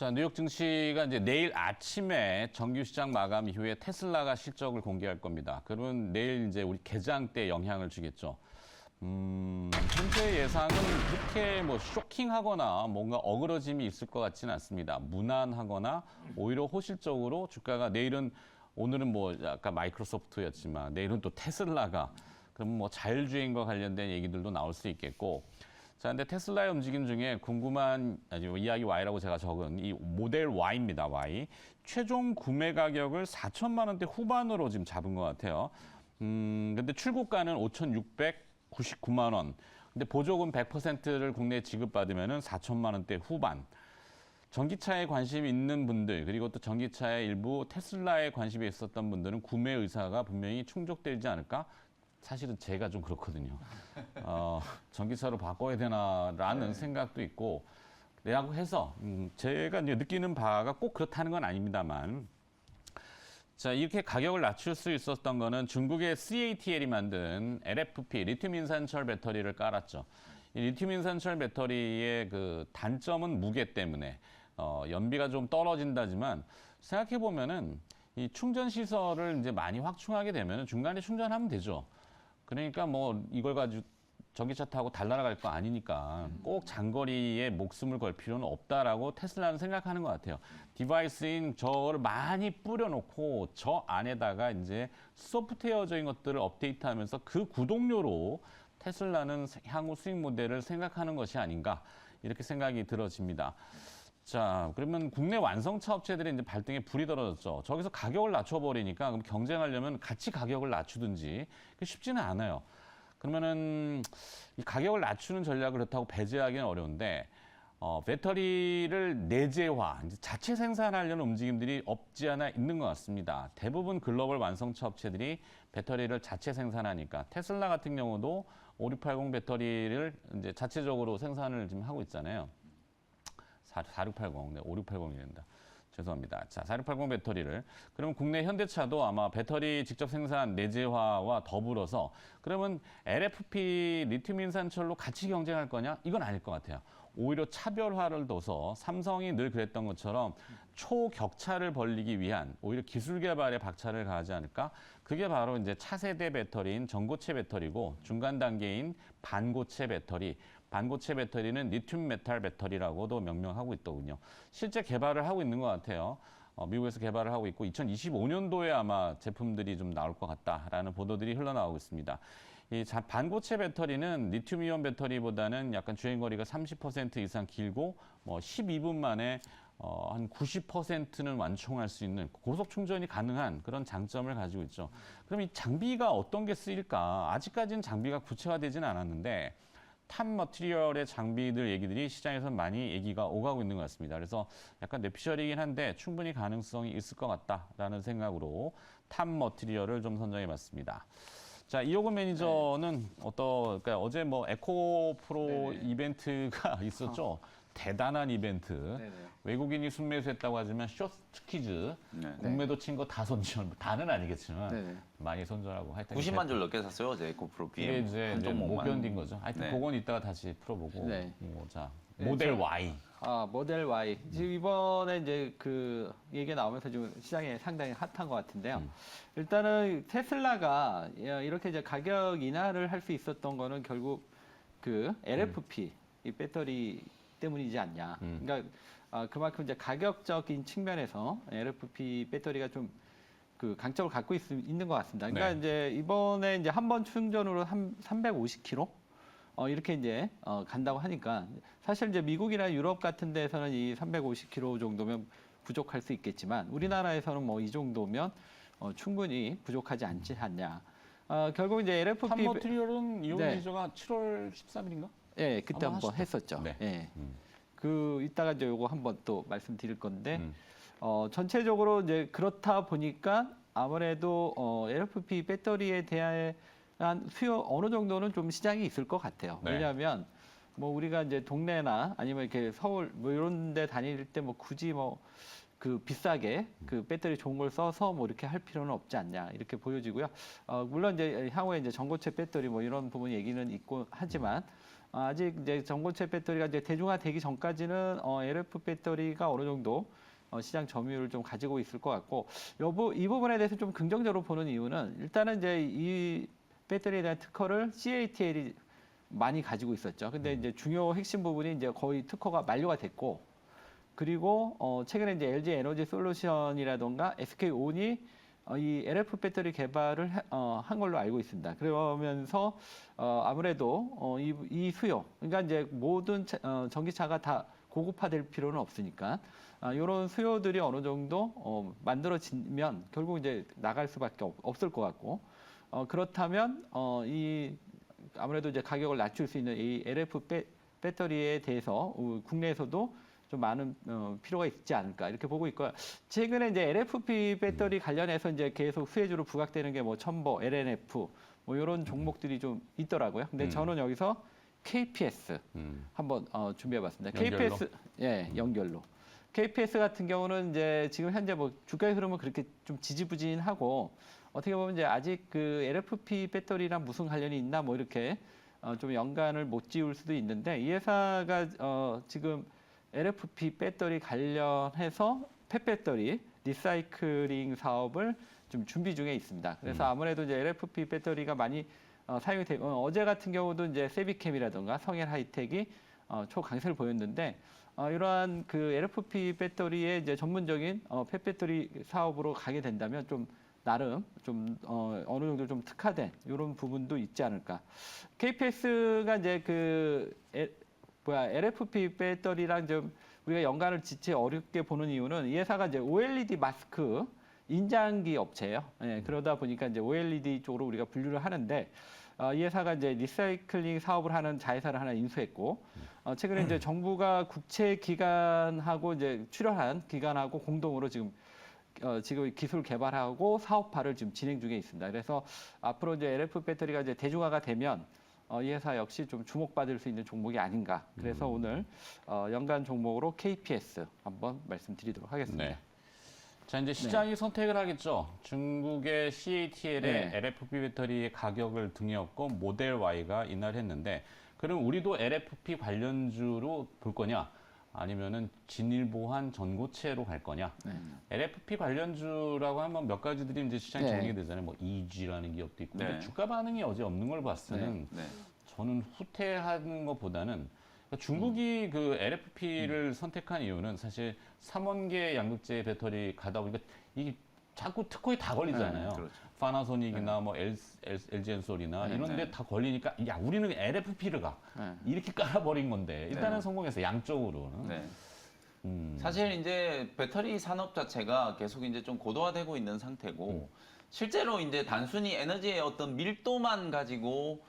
자, 뉴욕 증시가 이제 내일 아침에 정규 시장 마감 이후에 테슬라가 실적을 공개할 겁니다. 그러면 내일 이제 우리 개장 때 영향을 주겠죠. 현재 예상은 그렇게 뭐 쇼킹하거나 뭔가 어그러짐이 있을 것 같지는 않습니다. 무난하거나 오히려 호실적으로 주가가 오늘은 뭐 아까 마이크로소프트였지만 내일은 또 테슬라가 그럼 뭐 자율주행과 관련된 얘기들도 나올 수 있겠고. 자, 근데 테슬라의 움직임 중에 궁금한 이야기 Y라고 제가 적은 이 모델 Y입니다. Y. 최종 구매 가격을 4천만 원대 후반으로 지금 잡은 것 같아요. 근데 출고가는 5,699만 원. 근데 보조금 100%를 국내에 지급받으면은 4천만 원대 후반. 전기차에 관심이 있는 분들, 그리고 또 전기차의 일부 테슬라에 관심이 있었던 분들은 구매 의사가 분명히 충족되지 않을까? 사실은 제가 좀 그렇거든요. 전기차로 바꿔야 되나라는 생각도 있고, 라고 해서, 제가 이제 느끼는 바가 꼭 그렇다는 건 아닙니다만, 자, 이렇게 가격을 낮출 수 있었던 거는 중국의 CATL이 만든 LFP, 리튬 인산철 배터리를 깔았죠. 이 리튬 인산철 배터리의 그 단점은 무게 때문에, 연비가 좀 떨어진다지만, 생각해보면은, 이 충전 시설을 이제 많이 확충하게 되면 중간에 충전하면 되죠. 그러니까 뭐 이걸 가지고 전기차 타고 달나라갈 거 아니니까 꼭 장거리에 목숨을 걸 필요는 없다라고 테슬라는 생각하는 것 같아요. 디바이스인 저를 많이 뿌려놓고 저 안에다가 이제 소프트웨어적인 것들을 업데이트하면서 그 구동료로 테슬라는 향후 수익 모델을 생각하는 것이 아닌가 이렇게 생각이 들어집니다. 자, 그러면 국내 완성차 업체들이 이제 발등에 불이 떨어졌죠. 저기서 가격을 낮춰버리니까 그럼 경쟁하려면 같이 가격을 낮추든지 쉽지는 않아요. 그러면은 이 가격을 낮추는 전략을 그렇다고 배제하기는 어려운데 배터리를 내재화, 이제 자체 생산하려는 움직임들이 없지 않아 있는 것 같습니다. 대부분 글로벌 완성차 업체들이 배터리를 자체 생산하니까 테슬라 같은 경우도 5680 배터리를 이제 자체적으로 생산을 지금 하고 있잖아요. 4680, 네, 5680이 된다. 죄송합니다. 자, 4680 배터리를. 그러면 국내 현대차도 아마 배터리 직접 생산 내재화와 더불어서 그러면 LFP 리튬 인산철로 같이 경쟁할 거냐? 이건 아닐 것 같아요. 오히려 차별화를 둬서 삼성이 늘 그랬던 것처럼 초격차를 벌리기 위한 오히려 기술 개발에 박차를 가하지 않을까? 그게 바로 이제 차세대 배터리인 전고체 배터리고 중간 단계인 반고체 배터리. 반고체 배터리는 리튬 메탈 배터리라고도 명명하고 있더군요. 실제 개발을 하고 있는 것 같아요. 미국에서 개발을 하고 있고 2025년도에 아마 제품들이 좀 나올 것 같다라는 보도들이 흘러나오고 있습니다. 이 반고체 배터리는 리튬이온 배터리보다는 약간 주행거리가 30% 이상 길고 뭐 12분 만에 한 90%는 완충할 수 있는 고속 충전이 가능한 그런 장점을 가지고 있죠. 그럼 이 장비가 어떤 게 쓰일까? 아직까지는 장비가 구체화되지는 않았는데 탑 머티리얼의 장비들 얘기들이 시장에서 많이 얘기가 오가고 있는 것 같습니다. 그래서 약간 뇌피셜이긴 한데 충분히 가능성이 있을 것 같다라는 생각으로 탑 머티리얼을 좀 선정해 봤습니다. 자, 이호근 매니저는 그러니까 어제 뭐 에코 프로 이벤트가 있었죠. 대단한 이벤트. 네네. 외국인이 순매수했다고 하지만 쇼트 퀴즈, 공매도 친 거 다 손절, 다는 아니겠지만 네네. 많이 손절하고 하여튼 90만 줄 넘게 샀어요, 어제 에코프로 이게 BM. 이제 한 못 종목만. 견딘 거죠. 하여튼 네. 그건 이따가 다시 풀어보고. 네. 자, 네, 모델 Y. 모델 Y. 지금 이번에 이제 그 얘기 나오면서 지금 시장에 상당히 핫한 것 같은데요. 일단은 테슬라가 이렇게 이제 가격 인하를 할 수 있었던 거는 결국 그 LFP 이 배터리 때문이지 않냐. 그러니까 그만큼 이제 가격적인 측면에서 LFP 배터리가 좀 그 강점을 갖고 있는 것 같습니다. 그러니까 네. 이제 이번에 이제 한 번 충전으로 350km 이렇게 이제 간다고 하니까 사실 이제 미국이나 유럽 같은 데서는 이 350km 정도면 부족할 수 있겠지만 우리나라에서는 뭐 이 정도면 충분히 부족하지 않지 않냐. 결국 이제 LFP 탑 머티리얼은 이용 네. 매니저가 7월 13일인가? 예, 그때 아마 한번 하시죠. 했었죠. 네. 예. 그 이따가 이제 요거 한번 또 말씀드릴 건데 음. 전체적으로 이제 그렇다 보니까 아무래도 LFP 배터리에 대한 수요 어느 정도는 좀 시장이 있을 것 같아요. 네. 왜냐하면 뭐 우리가 이제 동네나 아니면 이렇게 서울 뭐 이런 데 다닐 때 뭐 굳이 뭐 그 비싸게 그 배터리 좋은 걸 써서 뭐 이렇게 할 필요는 없지 않냐 이렇게 보여지고요. 물론 이제 향후에 이제 전고체 배터리 뭐 이런 부분 얘기는 있고 하지만 아직 이제 전고체 배터리가 이제 대중화되기 전까지는 LF 배터리가 어느 정도 시장 점유율을 좀 가지고 있을 것 같고, 이 부분에 대해서 좀 긍정적으로 보는 이유는 일단은 이제 이 배터리에 대한 특허를 CATL이 많이 가지고 있었죠. 근데 이제 중요 핵심 부분이 이제 거의 특허가 만료가 됐고, 그리고 최근에 이제 LG 에너지 솔루션이라던가 SK온이 이 LF 배터리 개발을 한 걸로 알고 있습니다. 그러면서 아무래도 이 수요, 그러니까 이제 모든 전기차가 다 고급화될 필요는 없으니까 이런 수요들이 어느 정도 만들어지면 결국 이제 나갈 수밖에 없을 것 같고, 그렇다면 이 아무래도 이제 가격을 낮출 수 있는 이 LF 배터리에 대해서 국내에서도 좀 많은 필요가 있지 않을까 이렇게 보고 있고요. 최근에 이제 LFP 배터리 관련해서 이제 계속 수혜주로 부각되는 게 뭐 첨보, LNF 뭐 이런 종목들이 좀 있더라고요. 근데 저는 여기서 KPS 한번 준비해봤습니다. 연결로? KPS 연결로. KPS 같은 경우는 이제 지금 현재 뭐 주가의 흐름은 그렇게 좀 지지부진하고, 어떻게 보면 이제 아직 그 LFP 배터리랑 무슨 관련이 있나 뭐 이렇게 좀 연관을 못 지을 수도 있는데, 이 회사가 지금 LFP 배터리 관련해서 폐배터리 리사이클링 사업을 좀 준비 중에 있습니다. 그래서 아무래도 이제 LFP 배터리가 많이 사용이 되고, 어제 같은 경우도 이제 세비캠이라든가 성일 하이텍이 초강세를 보였는데, 이러한 그 LFP 배터리의 이제 전문적인 폐배터리 사업으로 가게 된다면 좀 나름 좀 어느 정도 좀 특화된 이런 부분도 있지 않을까. KPS가 이제 LFP 배터리랑 좀 우리가 연관을 짓지 어렵게 보는 이유는, 이 회사가 이제 OLED 마스크 인장기 업체예요. 예, 그러다 보니까 이제 OLED 쪽으로 우리가 분류를 하는데, 이 회사가 이제 리사이클링 사업을 하는 자회사를 하나 인수했고, 최근에 이제 정부가 국채 기관하고 이제 출연한 기관하고 공동으로 지금 기술 개발하고 사업화를 지금 진행 중에 있습니다. 그래서 앞으로 이제 LF 배터리가 이제 대중화가 되면 이 회사 역시 좀 주목받을 수 있는 종목이 아닌가. 그래서 오늘 연간 종목으로 KPS 한번 말씀드리도록 하겠습니다. 네. 자, 이제 시장이 선택을 하겠죠. 중국의 CATL의 LFP 배터리의 가격을 등에 업고 모델 Y가 인하했는데, 그럼 우리도 LFP 관련주로 볼 거냐? 아니면은 진일보한 전고체로 갈 거냐? LFP 관련주라고 하면 몇 가지들이 이제 시장에 정리가 되잖아요. 뭐 EG라는 기업도 있고. 근데 주가 반응이 어제 없는 걸 봤을 때는 저는 후퇴하는 것보다는, 중국이 그 LFP를 선택한 이유는 사실 3원계 양극재 배터리 가다 보니까 이게 자꾸 특허에 다 걸리잖아요. 그렇죠. 파나소닉이나 뭐 LG 엔솔이나 이런 데 다 걸리니까, 야, 우리는 LFP를 가. 이렇게 깔아버린 건데, 일단은 성공해서 양쪽으로는. 사실 이제 배터리 산업 자체가 계속 이제 좀 고도화되고 있는 상태고, 실제로 이제 단순히 에너지의 어떤 밀도만 가지고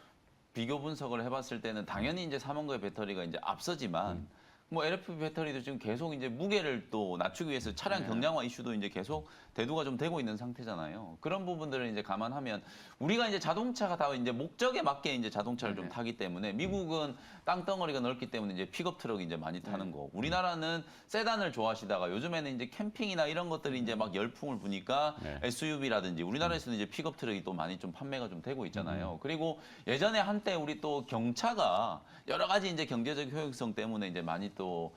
비교 분석을 해봤을 때는 당연히 이제 3원가의 배터리가 이제 앞서지만, 뭐 LFP 배터리도 지금 계속 이제 무게를 또 낮추기 위해서 차량 경량화 이슈도 이제 계속 대두가 좀 되고 있는 상태잖아요. 그런 부분들을 이제 감안하면, 우리가 이제 자동차가 다 이제 목적에 맞게 이제 자동차를 좀 타기 때문에, 미국은 땅덩어리가 넓기 때문에 이제 픽업 트럭이 이제 많이 타는 거. 우리나라는 세단을 좋아하시다가 요즘에는 이제 캠핑이나 이런 것들이 이제 막 열풍을 부니까 SUV라든지 우리나라에서는 이제 픽업 트럭이 또 많이 좀 판매가 좀 되고 있잖아요. 그리고 예전에 한때 우리 또 경차가 여러 가지 이제 경제적 효용성 때문에 이제 많이 또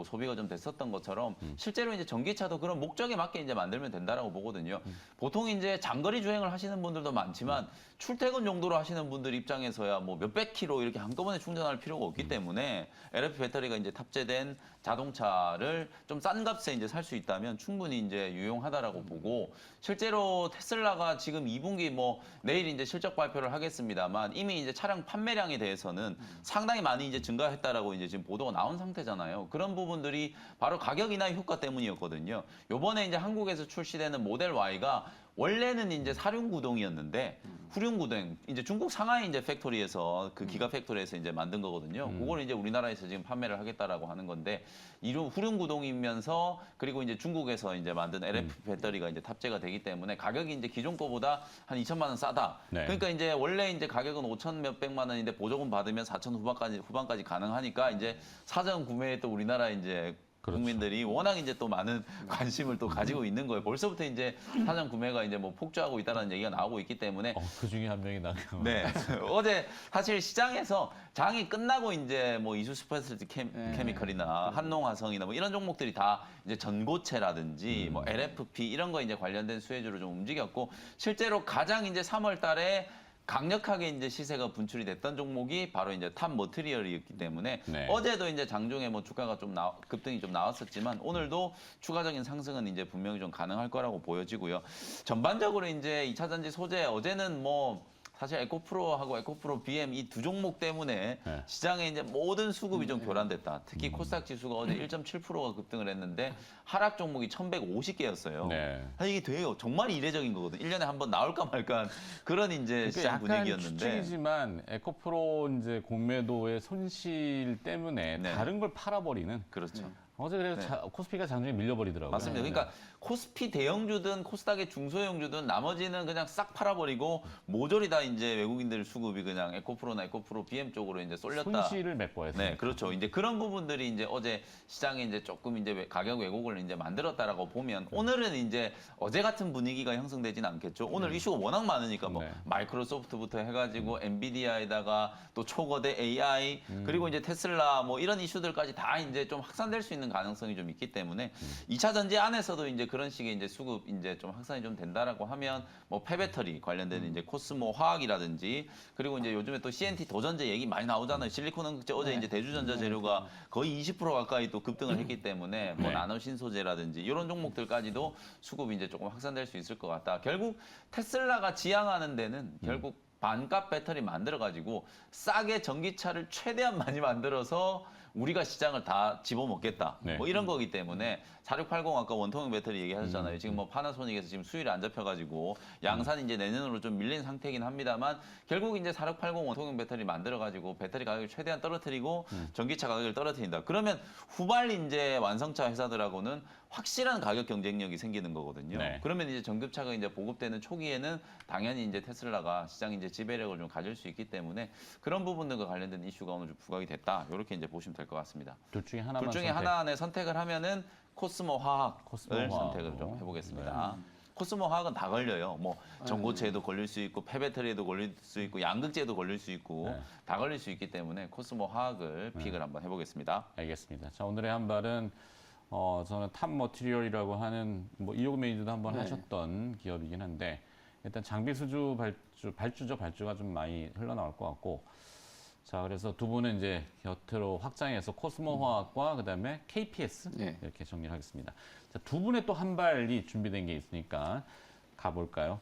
소비가 좀 됐었던 것처럼, 실제로 이제 전기차도 그런 목적에 맞게 이제 만들면 된다라고 보거든요. 보통 이제 장거리 주행을 하시는 분들도 많지만 출퇴근 용도로 하시는 분들 입장에서야 뭐 몇백 킬로 이렇게 한꺼번에 충전할 필요가 없기 때문에 LFP 배터리가 이제 탑재된 자동차를 좀 싼 값에 이제 살 수 있다면 충분히 이제 유용하다라고 보고, 실제로 테슬라가 지금 2분기 뭐 내일 이제 실적 발표를 하겠습니다만, 이미 이제 차량 판매량에 대해서는 상당히 많이 이제 증가했다라고 이제 지금 보도가 나온 상태잖아요. 그런 부분들이 바로 가격 인하 효과 때문이었거든요. 요번에 이제 한국에서 출시되는 모델 Y가 원래는 이제 사륜구동이었는데, 후륜구동, 이제 중국 상하이 이제 팩토리에서 그 기가 팩토리에서 이제 만든 거거든요. 그걸 이제 우리나라에서 지금 판매를 하겠다라고 하는 건데, 이런 후륜구동이면서 그리고 이제 중국에서 이제 만든 LFP 배터리가 이제 탑재가 되기 때문에 가격이 이제 기존 거보다 한 2천만 원 싸다. 그러니까 이제 원래 이제 가격은 5천 몇백만 원인데 보조금 받으면 4천 후반까지 가능하니까 이제 사전 구매에 또 우리나라 이제 그렇죠. 국민들이 워낙 이제 또 많은 관심을 또 가지고 있는 거예요. 벌써부터 이제 사전 구매가 이제 뭐 폭주하고 있다는 얘기가 나오고 있기 때문에 그 중에 한 명이 나가. 네. 어제 사실 시장에서 장이 끝나고 이제 뭐 이수 스페셜티 케미컬이나 한농화성이나 뭐 이런 종목들이 다 이제 전고체라든지 뭐 LFP 이런 거 이제 관련된 수혜주로 좀 움직였고 실제로 가장 이제 3월 달에 강력하게 이제 시세가 분출이 됐던 종목이 바로 이제 탑 머티리얼이었기 때문에 네. 어제도 이제 장중에 뭐 주가가 좀 급등이 좀 나왔었지만 오늘도 추가적인 상승은 이제 분명히 좀 가능할 거라고 보여지고요. 전반적으로 이제 2차 전지 소재 어제는 뭐 사실 에코프로하고 에코프로 BM 이 두 종목 때문에 네. 시장에 이제 모든 수급이 좀 교란됐다. 특히 코스닥 지수가 어제 1.7%가 급등을 했는데 하락 종목이 1,150개였어요. 네. 이게 되게 정말 이례적인 거거든요. 1년에 한 번 나올까 말까 그런 이제 시장 약간 분위기였는데. 추측이지만 에코프로 이제 공매도의 손실 때문에 네. 다른 걸 팔아버리는. 그렇죠. 어제 그래서 네. 코스피가 장중에 밀려버리더라고요. 맞습니다. 그러니까 코스피 대형주든 코스닥의 중소형주든 나머지는 그냥 싹 팔아버리고 모조리 다 이제 외국인들 수급이 그냥 에코프로나 에코프로 BM 쪽으로 이제 쏠렸다. 손실을 메꿔야 네, 그렇죠. 이제 그런 부분들이 이제 어제 시장에 이제 조금 이제 가격 왜곡을 이제 만들었다라고 보면 오늘은 이제 어제 같은 분위기가 형성되진 않겠죠. 오늘 이슈가 워낙 많으니까 뭐 네. 마이크로소프트부터 해가지고 엔비디아에다가 또 초거대 AI 그리고 이제 테슬라 뭐 이런 이슈들까지 다 이제 좀 확산될 수 있는 가능성이 좀 있기 때문에 2차 전지 안에서도 이제 그런 식의 이제 수급 이제 좀 확산이 좀 된다라고 하면 뭐 폐배터리 관련된 이제 코스모 화학이라든지 그리고 이제 요즘에 또 CNT 도전제 얘기 많이 나오잖아요. 실리콘은 어제 이제 대주전자 재료가 거의 20% 가까이 또 급등을 했기 때문에 뭐 네. 나노 신소재라든지 이런 종목들까지도 수급이 이제 조금 확산될 수 있을 것 같다. 결국 테슬라가 지향하는 데는 결국 반값 배터리 만들어 가지고 싸게 전기차를 최대한 많이 만들어서 우리가 시장을 다 집어먹겠다. 네. 뭐 이런 거기 때문에 4680 아까 원통형 배터리 얘기하셨잖아요. 지금 뭐 파나소닉에서 지금 수율이 안 잡혀가지고 양산 이제 내년으로 좀 밀린 상태이긴 합니다만 결국 이제 4680 원통형 배터리 만들어가지고 배터리 가격을 최대한 떨어뜨리고 전기차 가격을 떨어뜨린다. 그러면 후발 이제 완성차 회사들하고는 확실한 가격 경쟁력이 생기는 거거든요. 네. 그러면 이제 전기차가 이제 보급되는 초기에는 당연히 이제 테슬라가 시장 이제 지배력을 좀 가질 수 있기 때문에 그런 부분들과 관련된 이슈가 오늘 좀 부각이 됐다. 이렇게 이제 보시면 될 것 같습니다. 둘 중에 하나만 둘 중에 선택. 하나 안에 선택을 하면은 코스모 화학을 코스모 화학으로. 선택을 좀 해보겠습니다. 코스모 화학은 다 걸려요. 뭐 전고체에도 걸릴 수 있고 폐배터리에도 걸릴 수 있고 양극재에도 걸릴 수 있고 네. 다 걸릴 수 있기 때문에 코스모 화학을 픽을 한번 해보겠습니다. 알겠습니다. 자, 오늘의 한 발은 저는 탑 머티리얼이라고 하는 뭐 이호금 매니저도 한번 네. 하셨던 기업이긴 한데 일단 장비 수주 발주가 좀 많이 흘러나올 것 같고 자, 그래서 두 분은 이제 곁으로 확장해서 코스모 화학과 그다음에 KPS 네. 이렇게 정리를 하겠습니다. 자, 두 분의 또 한 발이 준비된 게 있으니까 가볼까요?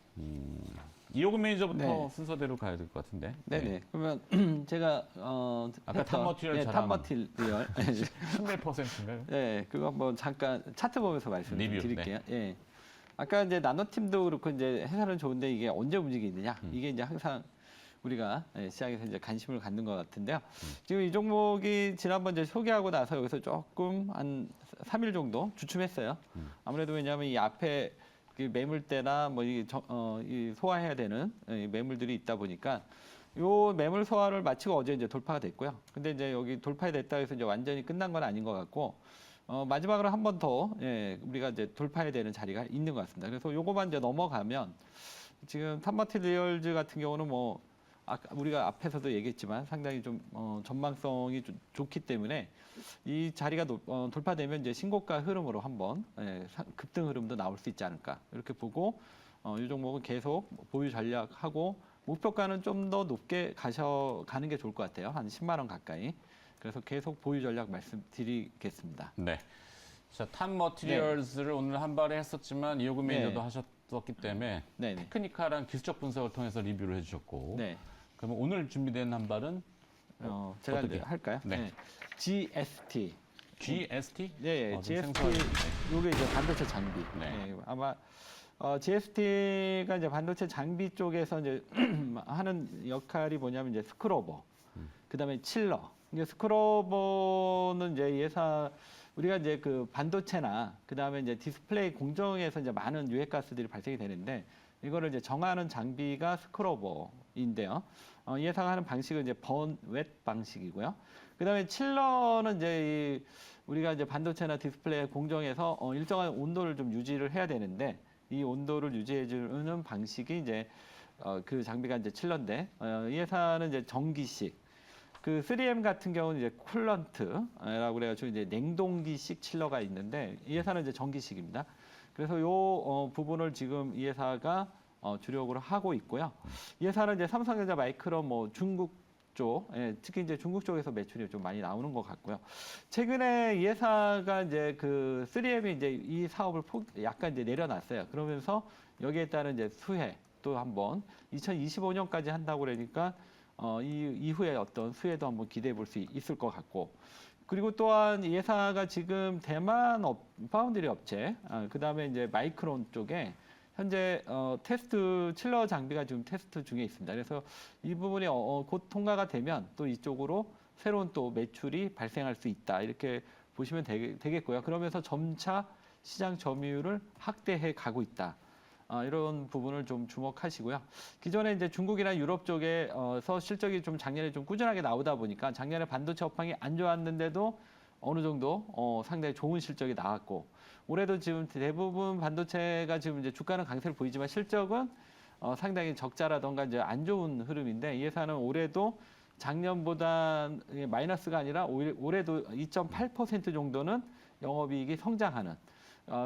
이호금 매니저부터 네. 순서대로 가야 될 것 같은데. 네네. 그러면 제가 아까 탑 머티리얼 네, 잘하는- 탑 머티리얼. 11%인가요? 네, 그거 한번 잠깐 차트 보면서 말씀을 리뷰, 드릴게요. 예. 아까 이제 나노팀도 그렇고 이제 회사는 좋은데 이게 언제 움직이느냐 이게 이제 항상 우리가 시장에서 이제 관심을 갖는 것 같은데요. 지금 이 종목이 지난번 이제 소개하고 나서 여기서 조금 한 3일 정도 주춤했어요. 아무래도 왜냐하면 이 앞에 그 매물대나 뭐 이 소화해야 되는 이 매물들이 있다 보니까 요 매물 소화를 마치고 어제 이제 돌파가 됐고요. 근데 이제 여기 돌파가 됐다 해서 이제 완전히 끝난 건 아닌 것 같고 마지막으로 한 번 더 우리가 이제 돌파해야 되는 자리가 있는 것 같습니다. 그래서 요거만 이제 넘어가면 지금 탑마티리얼즈 같은 경우는 뭐 아까 우리가 앞에서도 얘기했지만 상당히 좀 전망성이 좋기 때문에 이 자리가 돌파되면 이제 신고가 흐름으로 한번 급등 흐름도 나올 수 있지 않을까 이렇게 보고 이 종목은 계속 보유 전략하고 목표가는 좀 더 높게 가는 게 좋을 것 같아요. 한 10만 원 가까이. 그래서 계속 보유 전략 말씀드리겠습니다. 네. 자, 탑 머티리얼스를 오늘 한 발에 했었지만 이호금 네. 매니저도 하셨기 때문에 네네. 테크니컬한 기술적 분석을 통해서 리뷰를 해주셨고 네. 그러면 오늘 준비된 한 발은 제가 어떻게? 이제 할까요? 네. GST. GST? 네, 좀 GST 생소하네. 요게 이제 반도체 장비. 네. 아마 GST가 이제 반도체 장비 쪽에서 이제 하는 역할이 뭐냐면 이제 스크러버, 그다음에 칠러. 이게 스크러버는 이제 우리가 이제 그 반도체나 그다음에 이제 디스플레이 공정에서 이제 많은 유해가스들이 발생이 되는데 이거를 이제 정하는 장비가 스크러버인데요. 예상하는 방식은 이제 번 웻 방식이고요. 그다음에 칠러는 이제 우리가 이제 반도체나 디스플레이 공정에서 일정한 온도를 좀 유지를 해야 되는데 이 온도를 유지해 주는 방식이 이제 그 장비가 이제 칠러인데 이 회사는 이제 전기식 그 3M 같은 경우는 이제 쿨런트라고 그래가지고 이제 냉동기식 칠러가 있는데 이 회사는 이제 전기식입니다. 그래서 요 부분을 지금 이 회사가 주력으로 하고 있고요. 이 회사는 이제 삼성전자, 마이크론, 뭐 중국 쪽, 특히 이제 중국 쪽에서 매출이 좀 많이 나오는 것 같고요. 최근에 이 회사가 이제 그 3M이 이제 이 사업을 약간 이제 내려놨어요. 그러면서 여기에 따른 이제 수혜 또 한번 2025년까지 한다고 그러니까 이후에 어떤 수혜도 한번 기대해 볼 수 있을 것 같고. 그리고 또한 이 회사가 지금 대만 파운드리 업체, 그다음에 이제 마이크론 쪽에 현재 테스트 칠러 장비가 지금 테스트 중에 있습니다. 그래서 이 부분이 곧 통과가 되면 또 이쪽으로 새로운 또 매출이 발생할 수 있다. 이렇게 보시면 되겠고요. 그러면서 점차 시장 점유율을 확대해 가고 있다. 이런 부분을 좀 주목하시고요. 기존에 이제 중국이나 유럽 쪽에서 실적이 좀 작년에 좀 꾸준하게 나오다 보니까 작년에 반도체 업황이 안 좋았는데도 어느 정도 상당히 좋은 실적이 나왔고 올해도 지금 대부분 반도체가 지금 이제 주가는 강세를 보이지만 실적은 상당히 적자라던가 이제 안 좋은 흐름인데 이 회사는 올해도 작년보다 마이너스가 아니라 올해도 2.8% 정도는 영업이익이 성장하는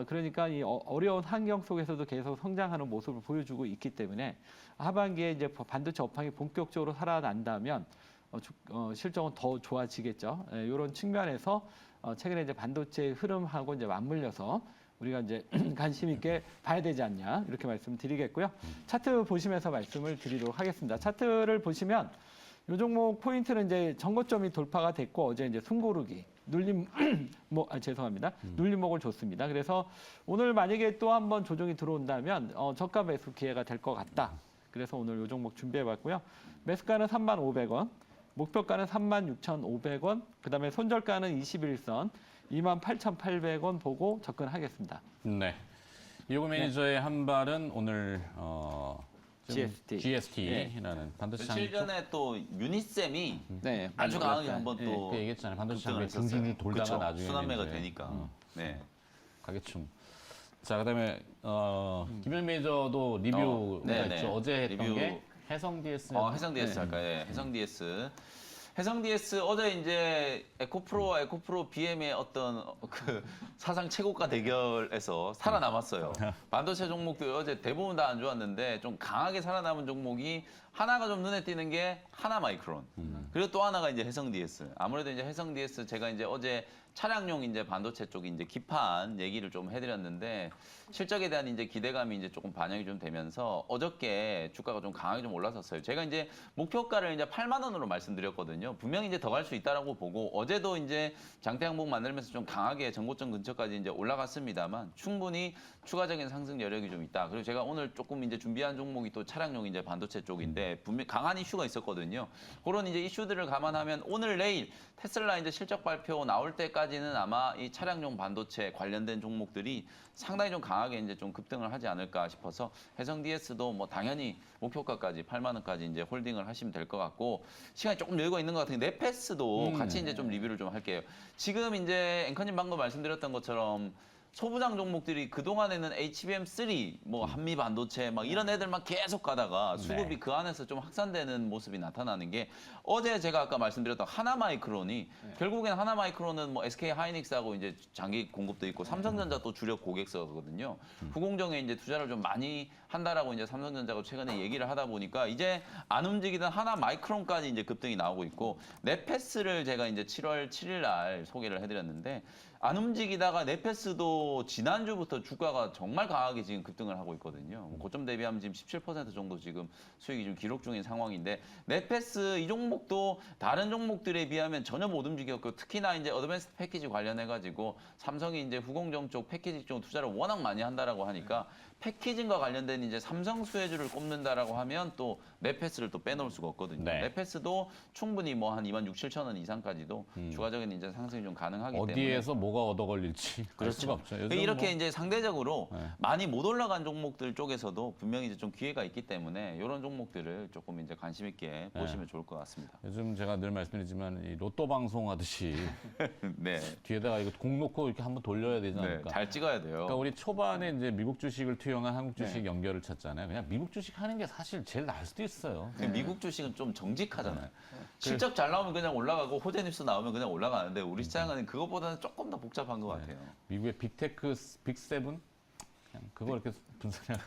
그러니까 이 어려운 환경 속에서도 계속 성장하는 모습을 보여주고 있기 때문에 하반기에 이제 반도체 업황이 본격적으로 살아난다면 실적은 더 좋아지겠죠. 이런 측면에서 최근에 이제 반도체 흐름하고 이제 맞물려서 우리가 이제 관심 있게 봐야 되지 않냐 이렇게 말씀드리겠고요. 차트 보시면서 말씀을 드리도록 하겠습니다. 차트를 보시면 이 종목 포인트는 이제 전고점이 돌파가 됐고 어제 이제 숨고르기 눌림목을 줬습니다. 그래서 오늘 만약에 또 한번 조정이 들어온다면 저가 매수 기회가 될 것 같다. 그래서 오늘 이 종목 준비해봤고요. 매수가는 3,500원, 목표가는 36,500원, 그다음에 손절가는 21선 28,800원 보고 접근하겠습니다. 네. 이호 매니저의 한 발은 오늘 GST라는 반도체 장비 며칠 전에 또 유니쌤이 네, 아주 강하게 한번 또 그 얘기했잖아요. 반도체 급등을 장비 둥둥 돌다가 그쵸. 나중에 순환매가 되니까. 네. 가겠죠. 자, 그다음에 김현 매니저도 리뷰가 네, 있죠. 네. 어제 했던 리뷰. 게 해성 DS. 해성 DS 할까요? 네, 해성 DS. 해성 DS 어제 이제 에코프로 BM의 어떤 그 사상 최고가 대결에서 살아남았어요. 반도체 종목들 어제 대부분 다 안 좋았는데 좀 강하게 살아남은 종목이 하나가 좀 눈에 띄는 게 하나마이크론. 그리고 또 하나가 이제 해성 DS. 아무래도 이제 해성 DS 제가 이제 어제 차량용 이제 반도체 쪽이 이제 기판 얘기를 좀 해드렸는데 실적에 대한 이제 기대감이 이제 조금 반영이 좀 되면서 어저께 주가가 좀 강하게 좀 올라섰어요. 제가 이제 목표가를 이제 8만 원으로 말씀드렸거든요. 분명히 이제 더 갈 수 있다라고 보고 어제도 이제 장대 항목 만들면서 좀 강하게 전고점 근처까지 이제 올라갔습니다만 충분히 추가적인 상승 여력이 좀 있다. 그리고 제가 오늘 조금 이제 준비한 종목이 또 차량용 이제 반도체 쪽인데 분명 강한 이슈가 있었거든요. 그런 이제 이슈들을 감안하면 오늘 내일 테슬라 이제 실적 발표 나올 때까지는 아마 이 차량용 반도체 관련된 종목들이 상당히 좀 강하게 이제 좀 급등을 하지 않을까 싶어서 해성 DS도 뭐 당연히 목표가까지 8만 원까지 이제 홀딩을 하시면 될 것 같고 시간이 조금 여유가 있는 것 같은데 넷패스도 같이 이제 좀 리뷰를 좀 할게요. 지금 이제 앵커님 방금 말씀드렸던 것처럼 소부장 종목들이 그동안에는 HBM3, 뭐 한미 반도체 막 이런 애들만 계속 가다가 수급이 그 안에서 좀 확산되는 모습이 나타나는 게 어제 제가 아까 말씀드렸던 하나마이크론이 결국엔 하나마이크론은 뭐 SK 하이닉스하고 이제 장기 공급도 있고 삼성전자 또 주력 고객사거든요. 후공정에 이제 투자를 좀 많이 한다라고 이제 삼성전자가 최근에 얘기를 하다 보니까 이제 안 움직이던 하나마이크론까지 이제 급등이 나오고 있고 넷패스를 제가 이제 7월 7일 날 소개를 해드렸는데 안 움직이다가 넷패스도 지난주부터 주가가 정말 강하게 지금 급등을 하고 있거든요. 고점 대비하면 지금 17% 정도 지금 수익이 좀 기록 중인 상황인데 넷패스 이 종목도 다른 종목들에 비하면 전혀 못 움직였고 특히나 이제 어드밴스드 패키지 관련해 가지고 삼성이 이제 후공정 쪽 패키지 쪽 투자를 워낙 많이 한다라고 하니까 패키징과 관련된 이제 삼성 수혜주를 꼽는다라고 하면 또 넷패스를 또 빼놓을 수가 없거든요. 네. 넷패스도 충분히 뭐 한 26,700원 이상까지도 추가적인 이제 상승이 좀 가능하기 때문에 어디에서 뭐가 얻어 걸릴지 알 수가 없죠. 요즘 이렇게 뭐 이제 상대적으로 네. 많이 못 올라간 종목들 쪽에서도 분명히 이제 좀 기회가 있기 때문에 이런 종목들을 조금 이제 관심 있게 보시면 좋을 것 같습니다. 요즘 제가 늘 말씀드리지만 이 로또 방송 하듯이 네, 뒤에다가 이거 공 놓고 이렇게 한번 돌려야 되지 네, 않을까. 잘 찍어야 돼요. 그러니까 우리 초반에 이제 미국 주식을 투영한 한국 주식 연결을 찾잖아요. 그냥 미국 주식 하는 게 사실 제일 나을 수도 있어요. 근데 미국 주식은 좀 정직하잖아요. 네. 실적 잘 나오면 그냥 올라가고 호재 뉴스 나오면 그냥 올라가는데 우리 시장은 그것보다는 조금 더 복잡한 것 같아요. 미국의 빅테크, 빅세븐 그냥 그거 이렇게 분석해요.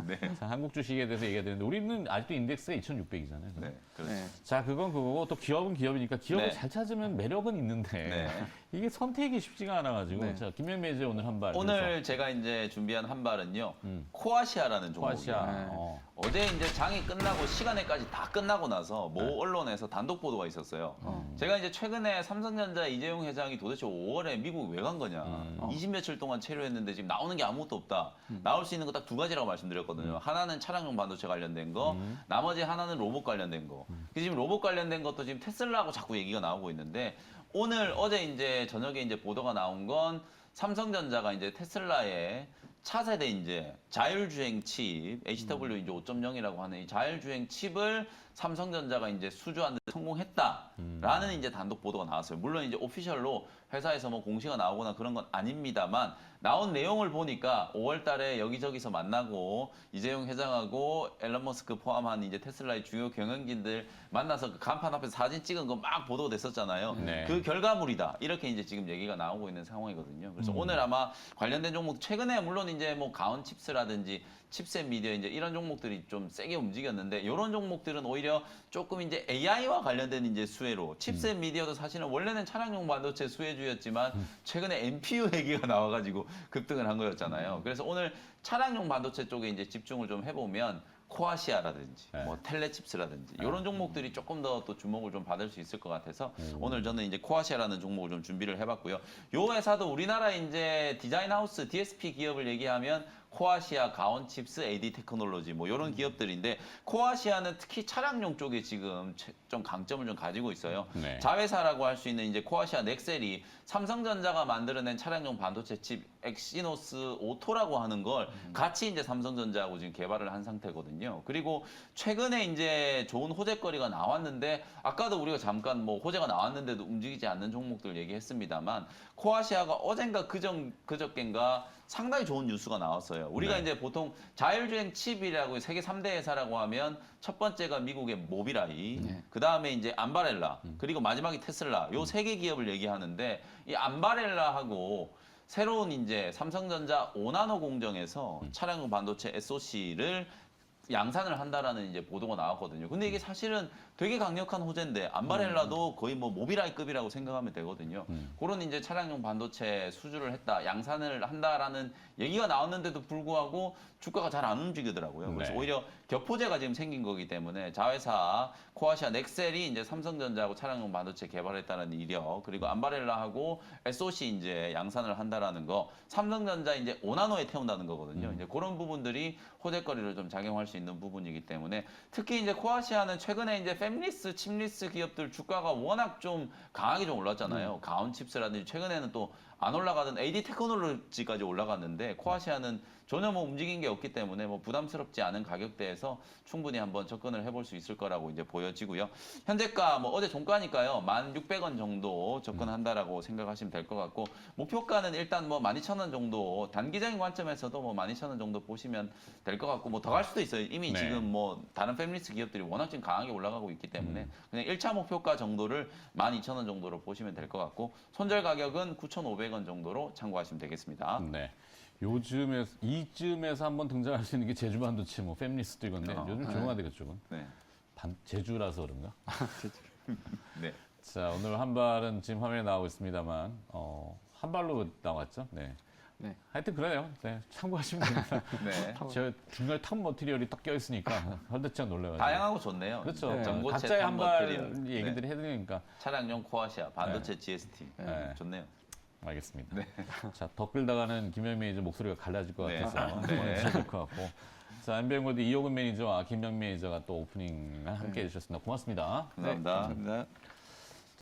네, 자, 한국 주식에 대해서 얘기해야 되는데 우리는 아직도 인덱스가 2,600이잖아요. 네, 그렇죠. 네. 자, 그건 그거고 또 기업은 기업이니까 기업을 네. 잘 찾으면 매력은 있는데 네. 이게 선택이 쉽지가 않아가지고 네. 자, 김명미 이제 오늘 한 발. 오늘 제가 이제 준비한 한 발은요, 음. 코아시아라는 종목이에요. 코아시아. 네. 어제 이제 장이 끝나고 시간에까지 다 끝나고 나서 모 언론에서 단독 보도가 있었어요. 제가 이제 최근에 삼성전자 이재용 회장이 도대체 5월에 미국 왜 간 거냐. 20 며칠 동안 체류했는데 지금 나오는 게 아무것도 없다. 나올 수 있는 거 딱 두 가지라고 말씀드렸거든요. 하나는 차량용 반도체 관련된 거, 나머지 하나는 로봇 관련된 거. 지금 로봇 관련된 것도 지금 테슬라하고 자꾸 얘기가 나오고 있는데 오늘 어제 이제 저녁에 이제 보도가 나온 건 삼성전자가 이제 테슬라의 차세대 이제 자율주행 칩, HW 이제 5.0이라고 하는 이 자율주행 칩을 삼성전자가 이제 수주하는 데 성공했다라는 이제 단독 보도가 나왔어요. 물론 이제 오피셜로 회사에서 뭐 공시가 나오거나 그런 건 아닙니다만 나온 내용을 보니까 5월 달에 여기저기서 만나고 이재용 회장하고 앨런 머스크 포함한 이제 테슬라의 주요 경영진들 만나서 그 간판 앞에서 사진 찍은 거 막 보도가 됐었잖아요. 네. 그 결과물이다. 이렇게 이제 지금 얘기가 나오고 있는 상황이거든요. 그래서 오늘 아마 관련된 종목 최근에 물론 이제 뭐 가온 칩스라든지 칩셋 미디어 이제 이런 종목들이 좀 세게 움직였는데 이런 종목들은 오히려 조금 이제 AI와 관련된 이제 수혜로 칩셋 미디어도 사실은 원래는 차량용 반도체 수혜주였지만 최근에 NPU 얘기가 나와가지고 급등을 한 거였잖아요. 그래서 오늘 차량용 반도체 쪽에 이제 집중을 좀 해보면 코아시아라든지 네. 뭐 텔레칩스라든지 이런 종목들이 조금 더 또 주목을 좀 받을 수 있을 것 같아서 오늘 저는 이제 코아시아라는 종목을 좀 준비를 해봤고요. 요 회사도 우리나라 이제 디자인 하우스 DSP 기업을 얘기하면 코아시아, 가온칩스, AD 테크놀로지 뭐 이런 기업들인데 코아시아는 특히 차량용 쪽에 지금 좀 강점을 좀 가지고 있어요. 네. 자회사라고 할 수 있는 이제 코아시아 넥셀이 삼성전자가 만들어낸 차량용 반도체 칩 엑시노스 오토라고 하는 걸 같이 이제 삼성전자하고 지금 개발을 한 상태거든요. 그리고 최근에 이제 좋은 호재거리가 나왔는데 아까도 우리가 잠깐 뭐 호재가 나왔는데도 움직이지 않는 종목들 얘기했습니다만 코아시아가 어젠가 그저께인가 상당히 좋은 뉴스가 나왔어요. 우리가 네. 이제 보통 자율주행 칩이라고 세계 3대 회사라고 하면 첫 번째가 미국의 모비라이, 그 다음에 이제 안바렐라, 그리고 마지막이 테슬라. 요 세 개 기업을 얘기하는데 이 안바렐라하고 새로운 이제 삼성전자 5나노 공정에서 차량용 반도체 SoC를 양산을 한다라는 이제 보도가 나왔거든요. 근데 이게 사실은 되게 강력한 호재인데 안바렐라도 거의 뭐 모비라이급이라고 생각하면 되거든요. 그런 이제 차량용 반도체 수주를 했다, 양산을 한다라는 얘기가 나왔는데도 불구하고 주가가 잘 안 움직이더라고요. 그래서 네. 오히려 격포제가 지금 생긴 거기 때문에 자회사 코아시아 넥셀이 이제 삼성전자하고 차량용 반도체 개발했다는 이력, 그리고 안바렐라하고 SoC 이제 양산을 한다라는 거, 삼성전자 이제 5나노에 태운다는 거거든요. 이제 그런 부분들이 호재거리를 좀 작용할 수 있는 부분이기 때문에 특히 이제 코아시아는 최근에 이제 팹리스, 칩리스 기업들 주가가 워낙 좀 강하게 좀 올랐잖아요. 가온칩스라든지 최근에는 또 안 올라가던 AD 테크놀로지까지 올라갔는데 코아시아는 전혀 뭐 움직인 게 없기 때문에 뭐 부담스럽지 않은 가격대에서 충분히 한번 접근을 해볼 수 있을 거라고 이제 보여지고요. 현재가 뭐 어제 종가니까요. 1,600원 정도 접근한다라고 생각하시면 될 것 같고 목표가는 일단 뭐 12,000원 정도 단기적인 관점에서도 뭐 12,000원 정도 보시면 될 것 같고 뭐 더 갈 수도 있어요. 이미 네. 지금 뭐 다른 패밀리스 기업들이 워낙 지금 강하게 올라가고 있기 때문에 그냥 1차 목표가 정도를 12,000원 정도로 보시면 될 것 같고 손절 가격은 9,500원 정도로 참고하시면 되겠습니다. 네. 이쯤에서 한번 등장할 수 있는 게 제주 반도체, 뭐 팹리스도 이건데 요즘 조용하대 그쪽은. 네. 제주라서 그런가? 네. 자, 오늘 한 발은 지금 화면에 나오고 있습니다만 한 발로 나왔죠. 네. 네. 하여튼 그래요. 네, 참고하시면 됩니다. 네. 저 중간에 탑 머티리얼이 딱 껴있으니까 헐떡짝 놀라가지고. 다양하고 좋네요. 그렇죠. 네. 전고체 각자의 한 발 탑 머티리얼. 얘기들이 해드리니까. 차량용 코아시아, 반도체 GST. 네. 좋네요. 알겠습니다. 자, 더 끌다가는 김영 매니저 목소리가 갈라질 것 네. 같아서 네. 그만하셔야 될 것 같고. 자, MBN 골드 이호근 매니저와 김영 매니저가 또 오프닝을 함께 해주셨습니다. 고맙습니다. 감사합니다. 감사합니다.